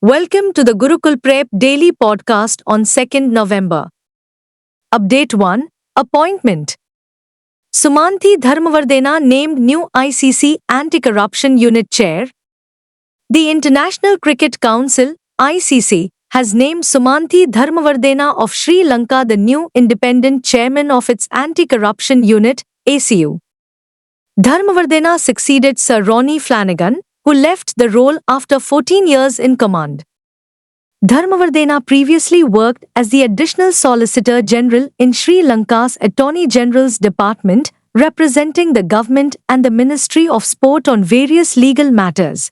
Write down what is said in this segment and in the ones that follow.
Welcome to the Gurukulprep Daily Podcast on 2nd November. Update 1. Appointment. Sumathi Dharmawardena named new ICC Anti-Corruption Unit Chair. The International Cricket Council, ICC, has named Sumathi Dharmawardena of Sri Lanka the new independent chairman of its Anti-Corruption Unit, ACU. Dharmawardena succeeded Sir Ronnie Flanagan, who left the role after 14 years in command. Dharmawardena previously worked as the Additional Solicitor General in Sri Lanka's Attorney General's Department, representing the government and the Ministry of Sport on various legal matters.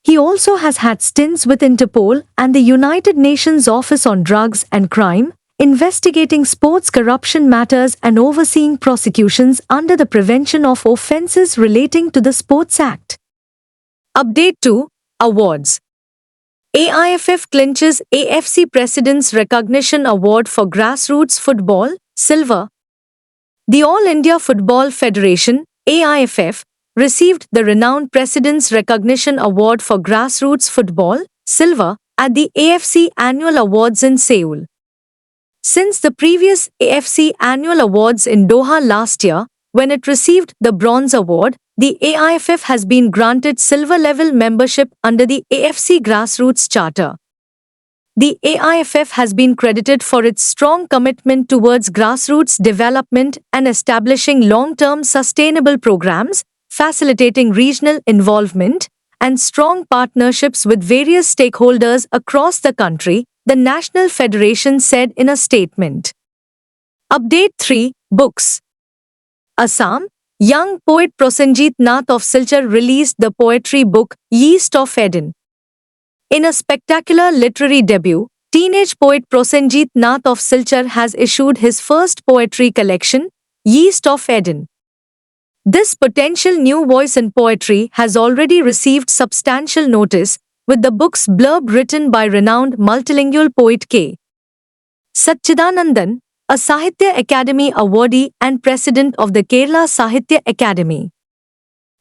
He also has had stints with Interpol and the United Nations Office on Drugs and Crime, investigating sports corruption matters and overseeing prosecutions under the Prevention of Offences Relating to the Sports Act. Update 2. Awards. AIFF clinches AFC President's Recognition Award for Grassroots Football, Silver. The All India Football Federation, AIFF, received the renowned President's Recognition Award for Grassroots Football, Silver, at the AFC Annual Awards in Seoul. Since the previous AFC Annual Awards in Doha last year, when it received the Bronze Award, the AIFF has been granted silver-level membership under the AFC Grassroots Charter. The AIFF has been credited for its strong commitment towards grassroots development and establishing long-term sustainable programs, facilitating regional involvement, and strong partnerships with various stakeholders across the country, the National Federation said in a statement. Update 3. Books. Assam. Young poet Prosenjit Nath of Silchar released the poetry book Yeast of Eden. In a spectacular literary debut, teenage poet Prosenjit Nath of Silchar has issued his first poetry collection, Yeast of Eden. This potential new voice in poetry has already received substantial notice, with the book's blurb written by renowned multilingual poet K. Satchidanandan, a Sahitya Academy awardee and president of the Kerala Sahitya Academy.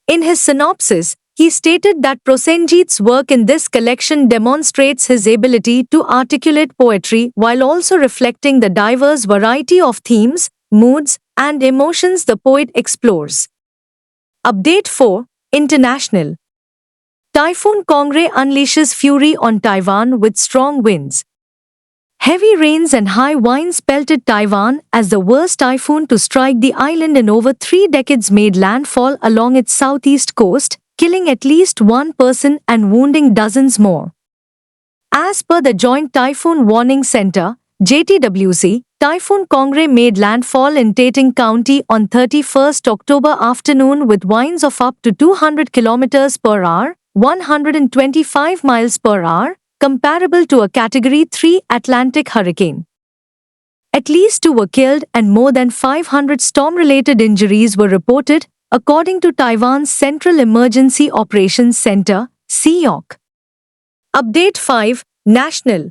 In his synopsis, he stated that Prosenjit's work in this collection demonstrates his ability to articulate poetry while also reflecting the diverse variety of themes, moods, and emotions the poet explores. Update 4. International. Typhoon Kong-rey unleashes fury on Taiwan with strong winds. Heavy rains and high winds pelted Taiwan as the worst typhoon to strike the island in over 3 decades made landfall along its southeast coast, killing at least one person and wounding dozens more. As per the Joint Typhoon Warning Center, JTWC, Typhoon Kong-rey made landfall in Tating County on 31st October afternoon with winds of up to 200 km per hour, 125 miles per hour, comparable to a Category 3 Atlantic hurricane. At least 2 were killed and more than 500 storm-related injuries were reported, according to Taiwan's Central Emergency Operations Center, CEOC. Update 5. National.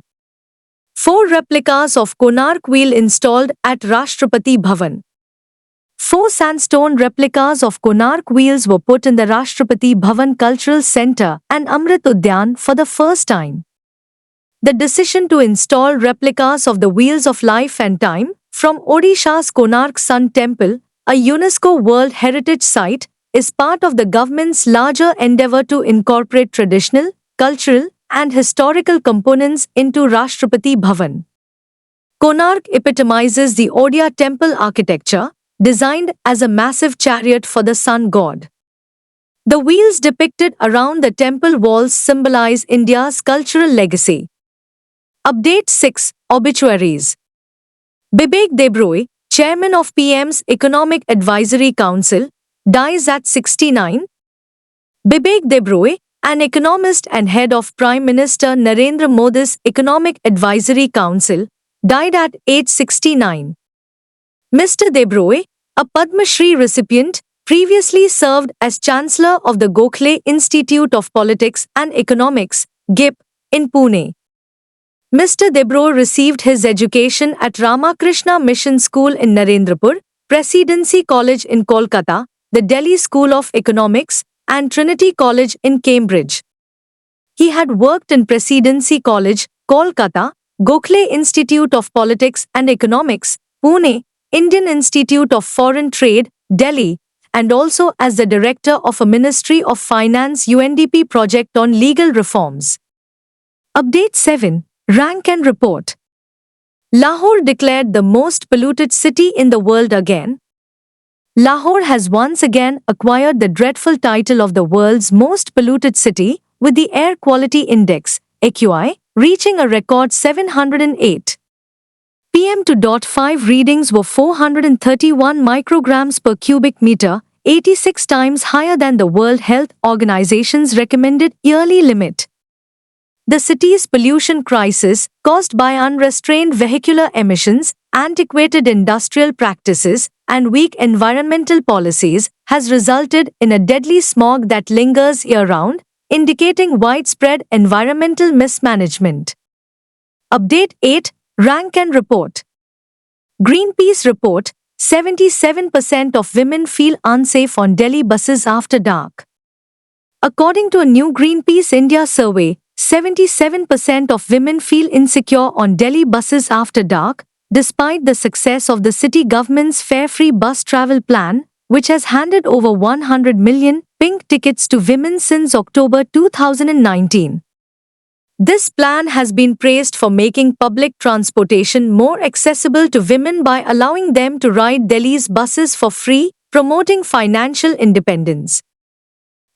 4 replicas of Konark Wheel installed at Rashtrapati Bhavan. 4 sandstone replicas of Konark wheels were put in the Rashtrapati Bhavan Cultural Center and Amrit Udyan for the first time. The decision to install replicas of the Wheels of Life and Time from Odisha's Konark Sun Temple, a UNESCO World Heritage Site, is part of the government's larger endeavor to incorporate traditional, cultural, and historical components into Rashtrapati Bhavan. Konark epitomizes the Odia temple architecture, designed as a massive chariot for the sun god. The wheels depicted around the temple walls symbolize India's cultural legacy. Update 6. Obituaries. Bibek Debroy, chairman of PM's Economic Advisory Council, dies at 69. Bibek Debroy, an economist and head of Prime Minister Narendra Modi's Economic Advisory Council, died at age 69. Mr. Debroy, a Padma Shri recipient, previously served as Chancellor of the Gokhale Institute of Politics and Economics, GIP, in Pune. Mr. Debroy received his education at Ramakrishna Mission School in Narendrapur, Presidency College in Kolkata, the Delhi School of Economics, and Trinity College in Cambridge. He had worked in Presidency College, Kolkata, Gokhale Institute of Politics and Economics, Pune, Indian Institute of Foreign Trade, Delhi, and also as the director of a Ministry of Finance UNDP project on legal reforms. Update 7. Rank and Report. Lahore declared the most polluted city in the world again. Lahore has once again acquired the dreadful title of the world's most polluted city, with the Air Quality Index, AQI, reaching a record 708. PM2.5 readings were 431 micrograms per cubic meter, 86 times higher than the World Health Organization's recommended yearly limit. The city's pollution crisis, caused by unrestrained vehicular emissions, antiquated industrial practices, and weak environmental policies, has resulted in a deadly smog that lingers year-round, indicating widespread environmental mismanagement. Update 8. Rank and Report. Greenpeace report, 77% of women feel unsafe on Delhi buses after dark. According to a new Greenpeace India survey, 77% of women feel insecure on Delhi buses after dark, despite the success of the city government's fare-free bus travel plan, which has handed over 100 million pink tickets to women since October 2019. This plan has been praised for making public transportation more accessible to women by allowing them to ride Delhi's buses for free, promoting financial independence.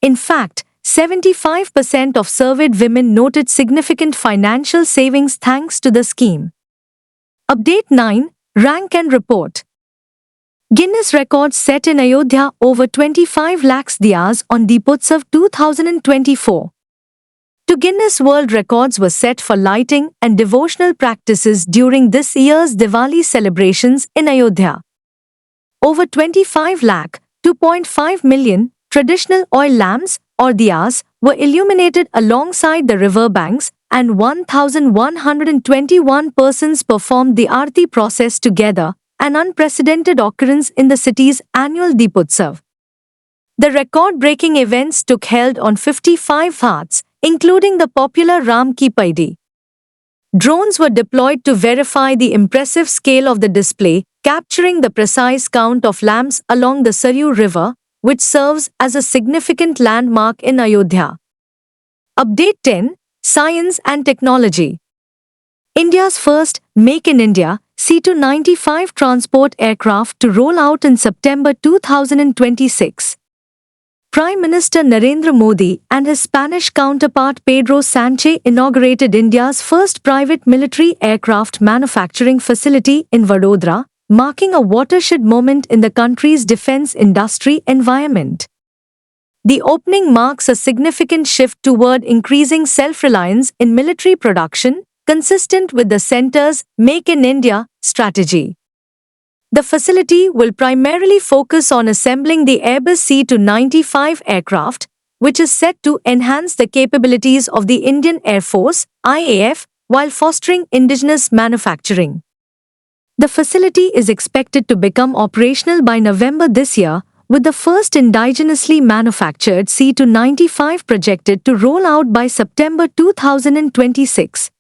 In fact, 75% of surveyed women noted significant financial savings thanks to the scheme. Update 9. Rank and Report. Guinness records set in Ayodhya, over 25 lakhs diyas on Deepotsav 2024. Two Guinness World Records were set for lighting and devotional practices during this year's Diwali celebrations in Ayodhya. Over 25 lakh, 2.5 million, traditional oil lamps, or diyas, were illuminated alongside the river banks, and 1,121 persons performed the Aarti process together, an unprecedented occurrence in the city's annual Deepotsav. The record-breaking events took held on 55 ghats, including the popular Ram Ki Paidi. Drones were deployed to verify the impressive scale of the display, capturing the precise count of lamps along the Saryu River, which serves as a significant landmark in Ayodhya. Update 10. Science and Technology. India's first Make in India C-295 transport aircraft to roll out in September 2026. Prime Minister Narendra Modi and his Spanish counterpart Pedro Sanchez inaugurated India's first private military aircraft manufacturing facility in Vadodara, marking a watershed moment in the country's defense industry environment. The opening marks a significant shift toward increasing self-reliance in military production, consistent with the centre's Make in India strategy. The facility will primarily focus on assembling the Airbus C-295 aircraft, which is set to enhance the capabilities of the Indian Air Force, IAF, while fostering indigenous manufacturing. The facility is expected to become operational by November this year, with the first indigenously manufactured C-295 projected to roll out by September 2026.